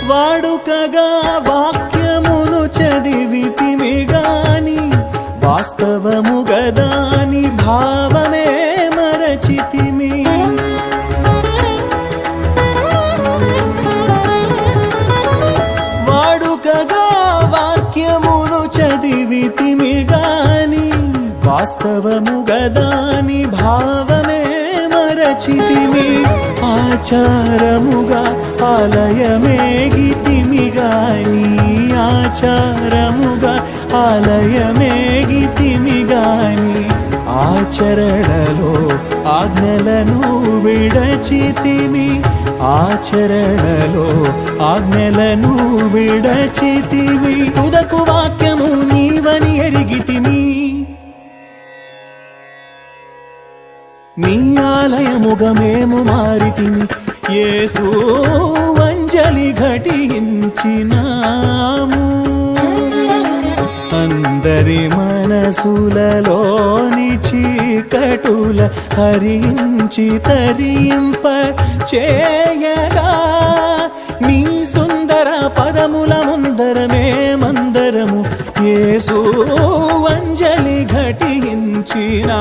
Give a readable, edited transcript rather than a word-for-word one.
వాడుకగా వాక్యమును చదివితిమి గాని వాస్తవము గదాని భావమే మరచితిమి. వాడుకగా వాక్యమును చదివితిమి గాని వాస్తవము గదాని భావమే మరచితిమి. ఆచారముగా ఆలయమేగితిమి గాని ఆచారముగా ఆలయమేగితిమి గాని ఆచరణలో ఆజ్ఞలను విడచితిమి. ఆచరణలో ఆజ్ఞలను విడచితిమి. తుదకు వాక్యము నీవని ఎరిగితిమి. నీ ఆలయముగా మేము మారితిమి. యేసు అంజలి ఘటించినాము. అందరి మనసులలోని చీకటుల హరించి తరింప చేయగా నీ సుందర పదముల ముందరమేమందరము యేసు అంజలి ఘటించినా